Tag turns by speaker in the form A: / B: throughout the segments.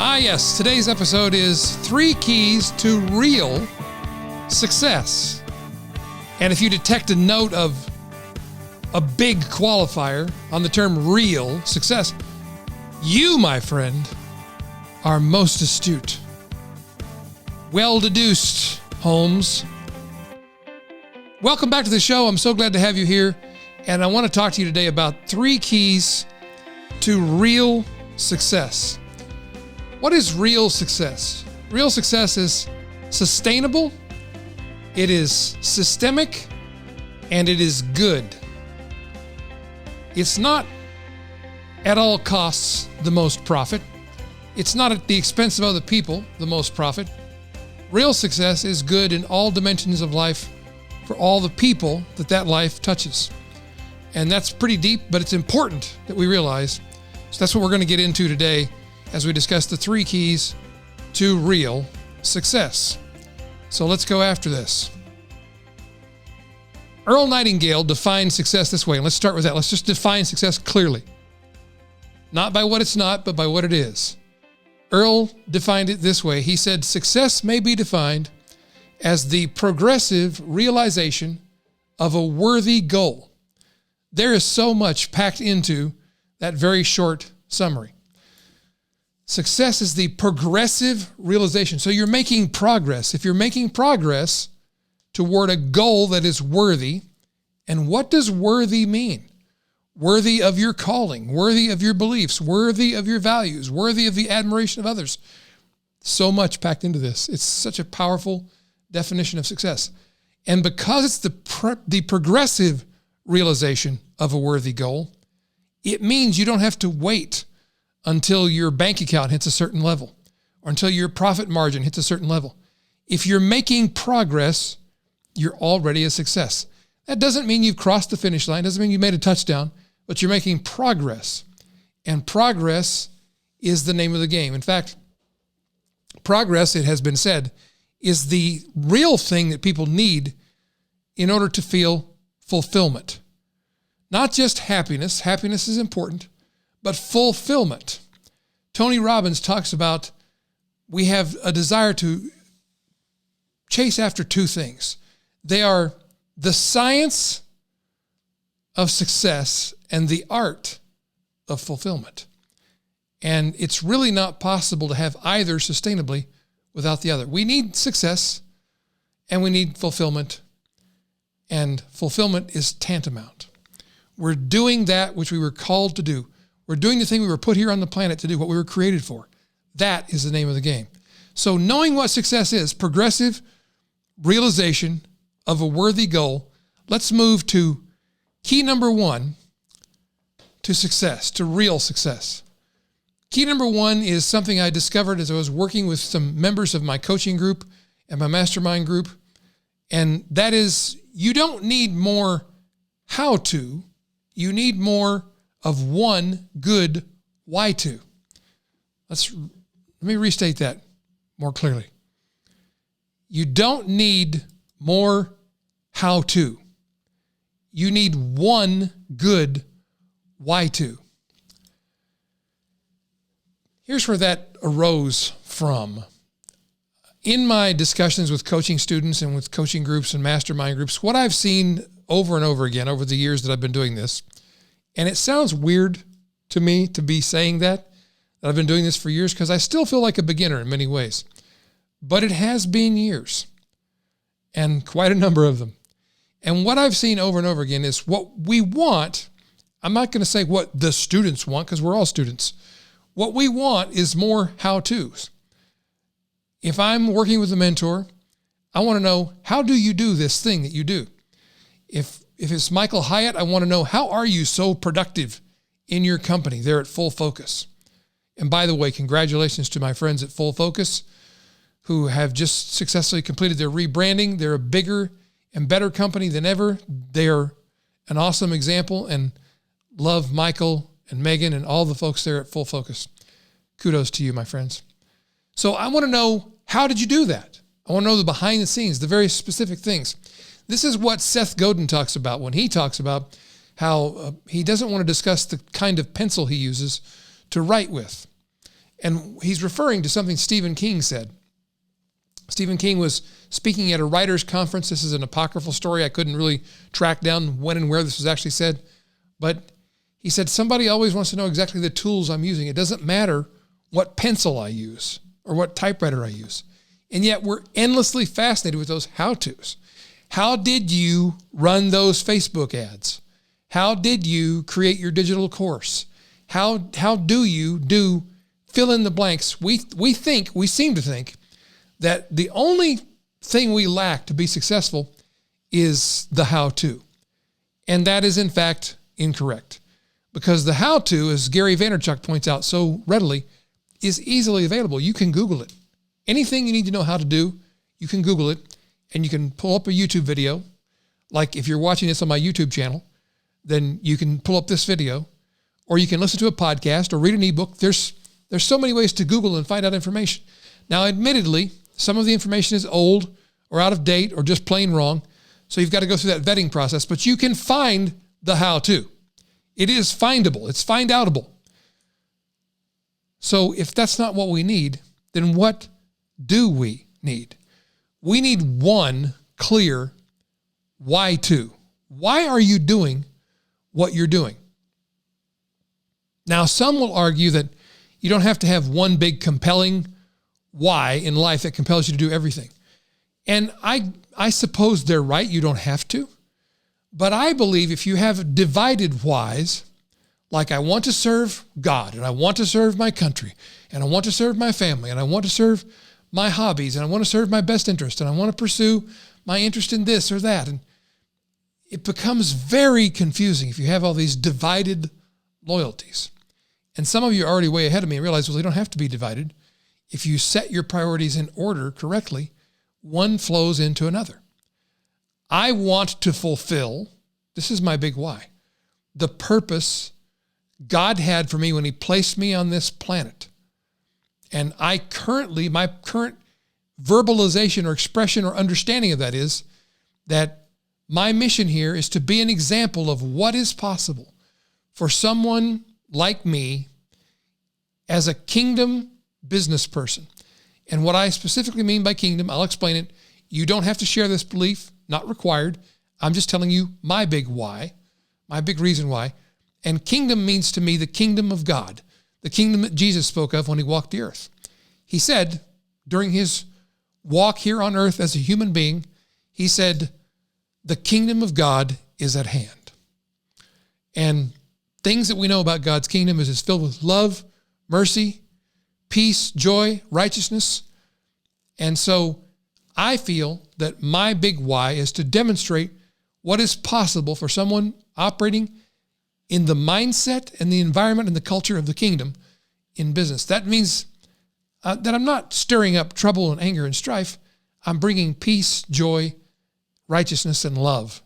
A: Yes, today's episode is 3 keys to real success. And if you detect a note of a big qualifier on the term real success, you, my friend, are most astute. Well deduced, Holmes. Welcome back to the show. I'm so glad to have you here. And I want to talk to you today about 3 keys to real success. What is real success? Real success is sustainable, it is systemic, and it is good. It's not at all costs the most profit. It's not at the expense of other people the most profit. Real success is good in all dimensions of life for all the people that life touches. And that's pretty deep, but it's important that we realize. So that's what we're going to get into today as we discuss the 3 keys to real success. So let's go after this. Earl Nightingale defined success this way. And let's start with that. Let's just define success clearly. Not by what it's not, but by what it is. Earl defined it this way. He said, success may be defined as the progressive realization of a worthy goal. There is so much packed into that very short summary. Success is the progressive realization. So you're making progress. If you're making progress toward a goal that is worthy, and what does worthy mean? Worthy of your calling, worthy of your beliefs, worthy of your values, worthy of the admiration of others. So much packed into this. It's such a powerful definition of success. And because it's the progressive realization of a worthy goal, it means you don't have to wait until your bank account hits a certain level or until your profit margin hits a certain level. If you're making progress, you're already a success. That doesn't mean you've crossed the finish line, doesn't mean you made a touchdown, but you're making progress. And progress is the name of the game. In fact, progress, it has been said, is the real thing that people need in order to feel fulfillment. Not just happiness. Happiness is important, but fulfillment. Tony Robbins talks about we have a desire to chase after 2 things. They are the science of success and the art of fulfillment. And it's really not possible to have either sustainably without the other. We need success and we need fulfillment. And fulfillment is tantamount. We're doing that which we were called to do. We're doing the thing we were put here on the planet to do, what we were created for. That is the name of the game. So knowing what success is, progressive realization of a worthy goal, let's move to key number 1 to success, to real success. Key number 1 is something I discovered as I was working with some members of my coaching group and my mastermind group. And that is, you don't need more how-to, you need more of one good why-to. Let me restate that more clearly. You don't need more how-to. You need one good why-to. Here's where that arose from. In my discussions with coaching students and with coaching groups and mastermind groups, what I've seen over and over again over the years that I've been doing this, and it sounds weird to me to be saying that I've been doing this for years because I still feel like a beginner in many ways. But it has been years and quite a number of them. And what I've seen over and over again is what we want. I'm not going to say what the students want because we're all students. What we want is more how-tos. If I'm working with a mentor, I want to know, how do you do this thing that you do? If it's Michael Hyatt, I want to know, how are you so productive in your company there at Full Focus? And by the way, congratulations to my friends at Full Focus who have just successfully completed their rebranding. They're a bigger and better company than ever. They're an awesome example and love Michael and Megan and all the folks there at Full Focus. Kudos to you, my friends. So I want to know, how did you do that? I want to know the behind the scenes, the very specific things. This is what Seth Godin talks about when he talks about how he doesn't want to discuss the kind of pencil he uses to write with. And he's referring to something Stephen King said. Stephen King was speaking at a writers' conference. This is an apocryphal story. I couldn't really track down when and where this was actually said. But he said, somebody always wants to know exactly the tools I'm using. It doesn't matter what pencil I use or what typewriter I use. And yet we're endlessly fascinated with those how-tos. How did you run those Facebook ads? How did you create your digital course? How do you do fill in the blanks? We seem to think that the only thing we lack to be successful is the how-to. And that is in fact incorrect, because the how-to, as Gary Vaynerchuk points out so readily, is easily available. You can Google it. Anything you need to know how to do, you can Google it, and you can pull up a YouTube video. Like if you're watching this on my YouTube channel, then you can pull up this video, or you can listen to a podcast or read an ebook. There's so many ways to Google and find out information. Now, admittedly, some of the information is old or out of date or just plain wrong. So you've got to go through that vetting process, but you can find the how-to. It is findable. It's find-outable. So if that's not what we need, then what do we need? We need one clear why-to. Why are you doing what you're doing? Now, some will argue that you don't have to have one big compelling why in life that compels you to do everything. And I suppose they're right. You don't have to. But I believe if you have divided whys, like I want to serve God, and I want to serve my country, and I want to serve my family, and I want to serve my hobbies, and I want to serve my best interest, and I want to pursue my interest in this or that. And it becomes very confusing if you have all these divided loyalties. And some of you are already way ahead of me and realize, well, they don't have to be divided. If you set your priorities in order correctly, one flows into another. I want to fulfill, this is my big why, the purpose God had for me when he placed me on this planet. And my current verbalization or expression or understanding of that is that my mission here is to be an example of what is possible for someone like me as a kingdom business person. And what I specifically mean by kingdom, I'll explain it. You don't have to share this belief, not required. I'm just telling you my big why, my big reason why. And kingdom means to me the kingdom of God, the kingdom that Jesus spoke of when he walked the earth. He said during his walk here on earth as a human being, he said, the kingdom of God is at hand. And things that we know about God's kingdom is it's filled with love, mercy, peace, joy, righteousness. And so I feel that my big why is to demonstrate what is possible for someone operating in the mindset and the environment and the culture of the kingdom in business. That means that I'm not stirring up trouble and anger and strife. I'm bringing peace, joy, righteousness, and love.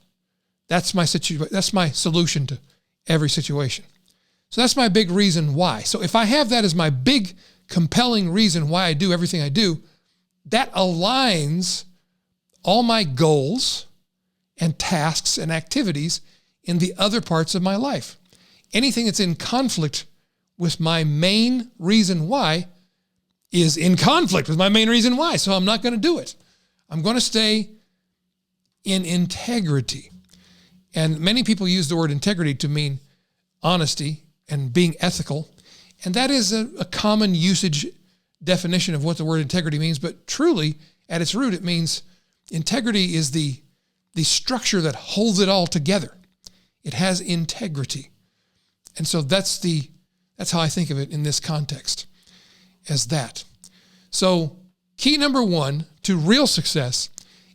A: That's my solution to every situation. So that's my big reason why. So if I have that as my big compelling reason why I do everything I do, that aligns all my goals and tasks and activities in the other parts of my life. Anything that's in conflict with my main reason why is in conflict with my main reason why. So I'm not going to do it. I'm going to stay in integrity. And many people use the word integrity to mean honesty and being ethical. And that is a common usage definition of what the word integrity means. But truly, at its root, it means integrity is the structure that holds it all together. It has integrity. And so that's how I think of it in this context, as that. So key number one to real success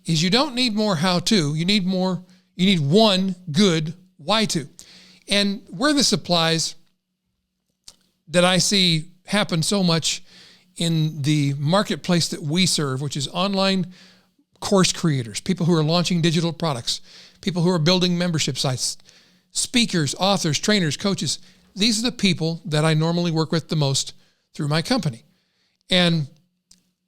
A: is you don't need more how-to. You need one good why-to. And where this applies, that I see happen so much in the marketplace that we serve, which is online course creators, people who are launching digital products, people who are building membership sites, speakers, authors, trainers, coaches. These are the people that I normally work with the most through my company. And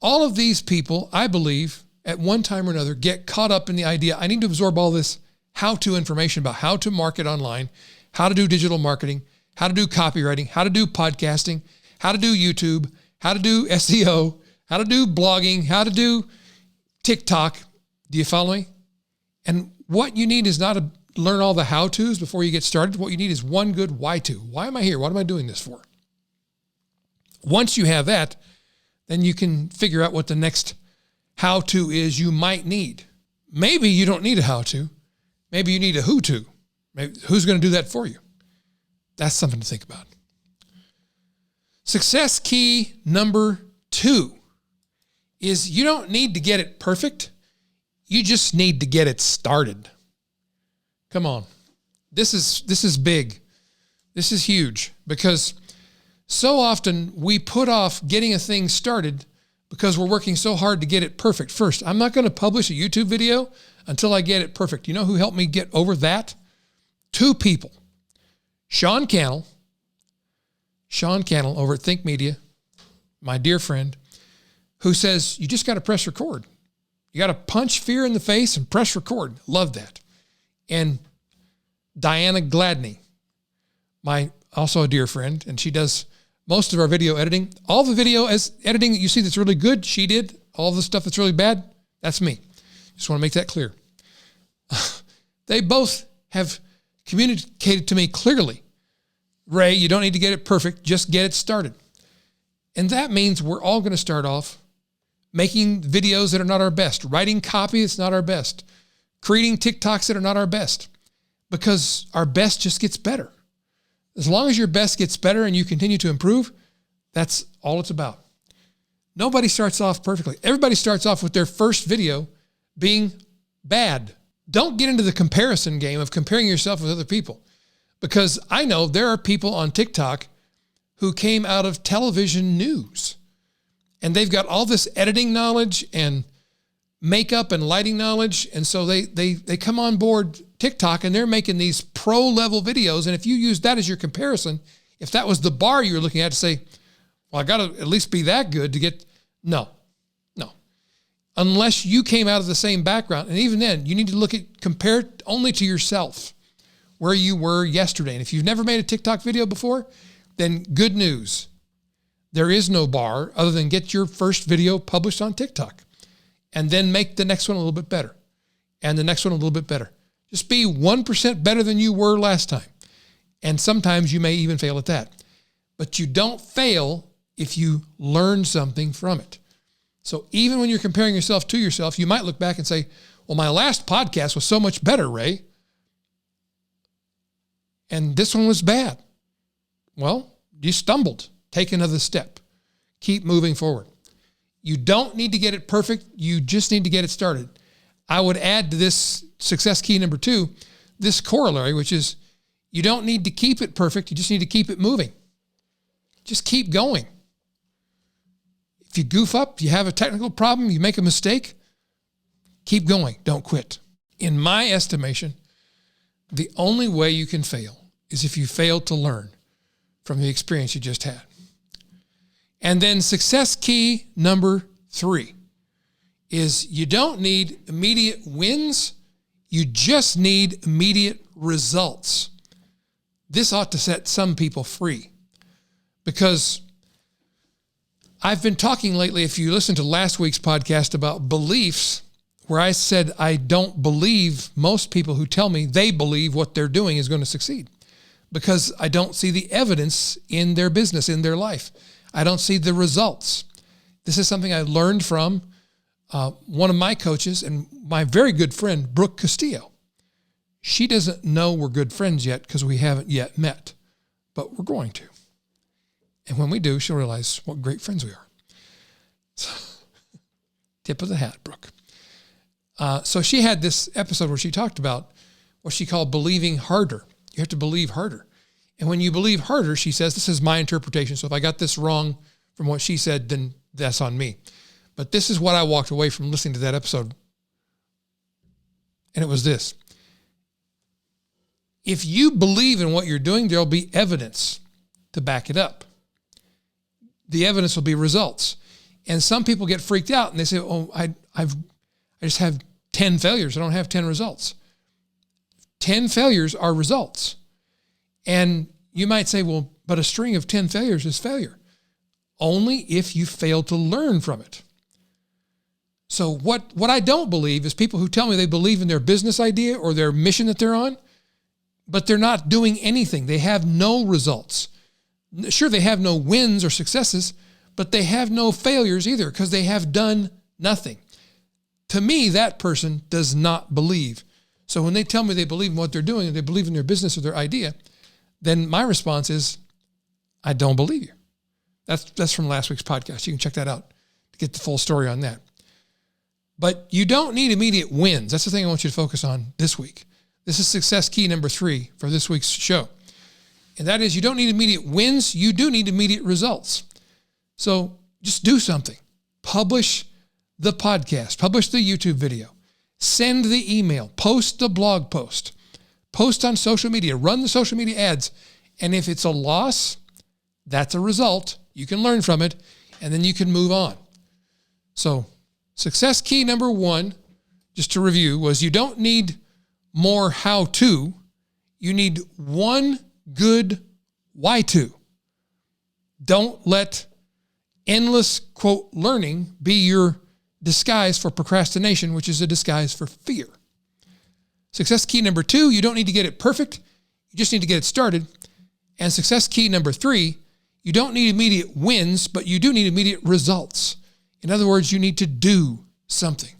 A: all of these people, I believe, at one time or another, get caught up in the idea, I need to absorb all this how-to information about how to market online, how to do digital marketing, how to do copywriting, how to do podcasting, how to do YouTube, how to do SEO, how to do blogging, how to do TikTok. Do you follow me? And what you need is not to learn all the how-tos before you get started. What you need is one good why-to. Why am I here? What am I doing this for? Once you have that, then you can figure out what the next how-to is you might need. Maybe you don't need a how-to. Maybe you need a who-to. Maybe, who's going to do that for you? That's something to think about. Success key number 2 is you don't need to get it perfect. You just need to get it started. Come on. This is big. This is huge because so often we put off getting a thing started because we're working so hard to get it perfect first. I'm not going to publish a YouTube video until I get it perfect. You know who helped me get over that? 2 people. Sean Cannell over at Think Media, my dear friend, who says, you just got to press record. You got to punch fear in the face and press record. Love that. And Diana Gladney, also a dear friend, and she does most of our video editing. All the video editing that you see that's really good, she did. All the stuff that's really bad, that's me. Just want to make that clear. They both have communicated to me clearly, Ray, you don't need to get it perfect, just get it started. And that means we're all going to start off making videos that are not our best, writing copy that's not our best, creating TikToks that are not our best, because our best just gets better. As long as your best gets better and you continue to improve, that's all it's about. Nobody starts off perfectly. Everybody starts off with their first video being bad. Don't get into the comparison game of comparing yourself with other people, because I know there are people on TikTok who came out of television news and they've got all this editing knowledge and makeup and lighting knowledge. And so they come on board TikTok and they're making these pro level videos. And if you use that as your comparison, if that was the bar you were looking at to say, well, I got to at least be that good to get, no. Unless you came out of the same background. And even then you need to compare only to yourself where you were yesterday. And if you've never made a TikTok video before, then good news. There is no bar other than get your first video published on TikTok and then make the next one a little bit better and the next one a little bit better. Just be 1% better than you were last time. And sometimes you may even fail at that. But you don't fail if you learn something from it. So even when you're comparing yourself to yourself, you might look back and say, well, my last podcast was so much better, Ray. And this one was bad. Well, you stumbled. Take another step. Keep moving forward. You don't need to get it perfect. You just need to get it started. I would add to this success key number 2, this corollary, which is you don't need to keep it perfect. You just need to keep it moving. Just keep going. If you goof up, you have a technical problem, you make a mistake, keep going. Don't quit. In my estimation, the only way you can fail is if you fail to learn from the experience you just had. And then success key number 3 is you don't need immediate wins. You just need immediate results. This ought to set some people free because I've been talking lately, if you listen to last week's podcast, about beliefs, where I said I don't believe most people who tell me they believe what they're doing is going to succeed because I don't see the evidence in their business, in their life. I don't see the results. This is something I learned from one of my coaches and my very good friend, Brooke Castillo. She doesn't know we're good friends yet because we haven't yet met, but we're going to. And when we do, she'll realize what great friends we are. So, tip of the hat, Brooke. So she had this episode where she talked about what she called believing harder. You have to believe harder. And when you believe harder, she says, this is my interpretation. So if I got this wrong from what she said, then that's on me. But this is what I walked away from listening to that episode. And it was this. If you believe in what you're doing, there'll be evidence to back it up. The evidence will be results. And some people get freaked out and they say, oh, I just have 10 failures. I don't have 10 results. 10 failures are results. And you might say, well, but a string of 10 failures is failure. only if you fail to learn from it. So what I don't believe is people who tell me they believe in their business idea or their mission that they're on, but they're not doing anything. They have no results. Sure, they have no wins or successes, but they have no failures either because they have done nothing. To me, that person does not believe. So when they tell me they believe in what they're doing and they believe in their business or their idea, then my response is, I don't believe you. That's from last week's podcast. You can check that out to get the full story on that. But you don't need immediate wins. That's the thing I want you to focus on this week. This is success key number 3 for this week's show. And that is, you don't need immediate wins. You do need immediate results. So just do something. Publish the podcast. Publish the YouTube video. Send the email. Post the blog post. Post on social media. Run the social media ads. And if it's a loss, that's a result. You can learn from it, and then you can move on. So success key number 1, just to review, was you don't need more how-to. You need one good why-to. Don't let endless, quote, learning be your disguise for procrastination, which is a disguise for fear. Success key number 2, you don't need to get it perfect. You just need to get it started. And success key number 3, you don't need immediate wins, but you do need immediate results. In other words, you need to do something.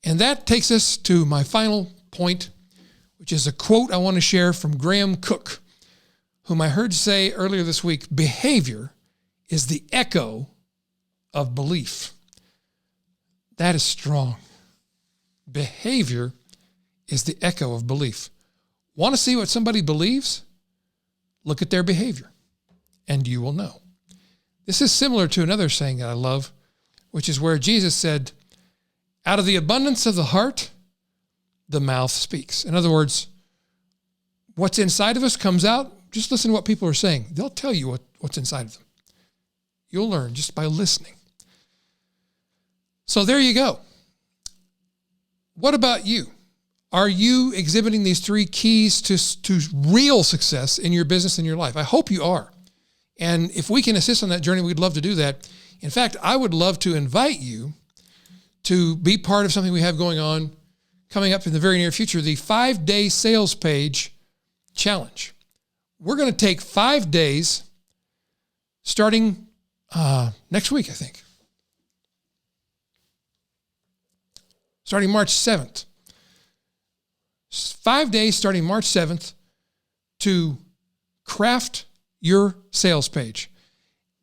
A: And that takes us to my final point, which is a quote I want to share from Graham Cook, whom I heard say earlier this week, behavior is the echo of belief. That is strong. Behavior is the echo of belief. Want to see what somebody believes? Look at their behavior, and you will know. This is similar to another saying that I love, which is where Jesus said, out of the abundance of the heart, the mouth speaks. In other words, what's inside of us comes out. Just listen to what people are saying. They'll tell you what's inside of them. You'll learn just by listening. So there you go. What about you? Are you exhibiting these 3 keys to real success in your business and your life? I hope you are. And if we can assist on that journey, we'd love to do that. In fact, I would love to invite you to be part of something we have going on coming up in the very near future, the 5-day sales page challenge. We're going to take 5 days starting next week, I think. Starting March 7th. 5 days starting March 7th to craft your sales page.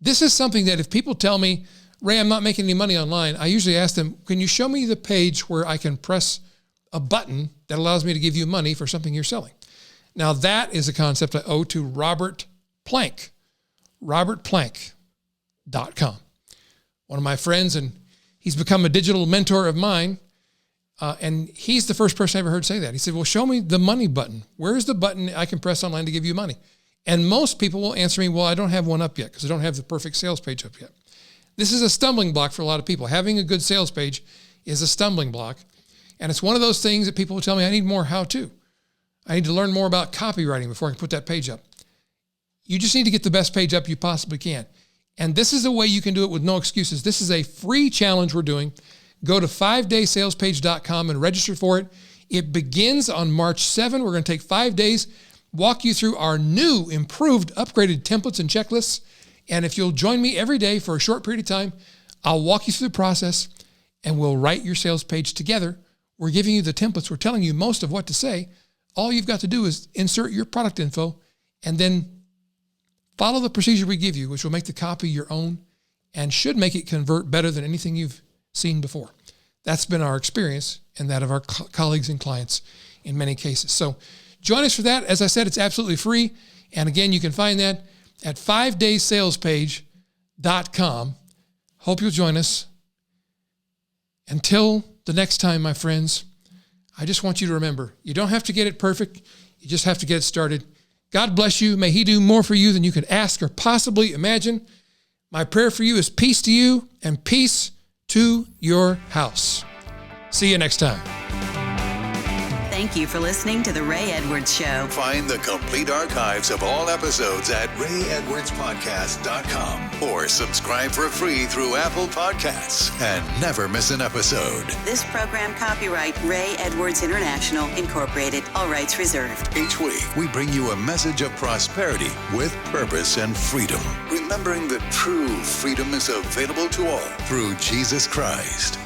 A: This is something that if people tell me, Ray, I'm not making any money online, I usually ask them, can you show me the page where I can press a button that allows me to give you money for something you're selling? Now that is a concept I owe to Robert Plank, robertplank.com. One of my friends, and he's become a digital mentor of mine. And he's the first person I ever heard say that. He said, well, show me the money button. Where's the button I can press online to give you money? And most people will answer me, well, I don't have one up yet because I don't have the perfect sales page up yet. This is a stumbling block for a lot of people. Having a good sales page is a stumbling block. And it's one of those things that people will tell me, I need more how-to. I need to learn more about copywriting before I can put that page up. You just need to get the best page up you possibly can. And this is a way you can do it with no excuses. This is a free challenge we're doing. Go to 5daysalespage.com and register for it. It begins on March 7. We're going to take 5 days, walk you through our new, improved, upgraded templates and checklists. And if you'll join me every day for a short period of time, I'll walk you through the process and we'll write your sales page together. We're giving you the templates. We're telling you most of what to say. All you've got to do is insert your product info and then follow the procedure we give you, which will make the copy your own and should make it convert better than anything you've seen before. That's been our experience and that of our colleagues and clients in many cases. So join us for that. As I said, it's absolutely free. And again, you can find that at 5daysalespage.com. Hope you'll join us. Until the next time, my friends, I just want you to remember, you don't have to get it perfect. You just have to get it started. God bless you. May he do more for you than you could ask or possibly imagine. My prayer for you is peace to you and peace to your house. See you next time.
B: Thank you for listening to The Ray Edwards Show.
C: Find the complete archives of all episodes at rayedwardspodcast.com or subscribe for free through Apple Podcasts and never miss an episode.
B: This program copyright Ray Edwards International, Incorporated. All rights reserved.
C: Each week, we bring you a message of prosperity with purpose and freedom. Remembering that true freedom is available to all through Jesus Christ.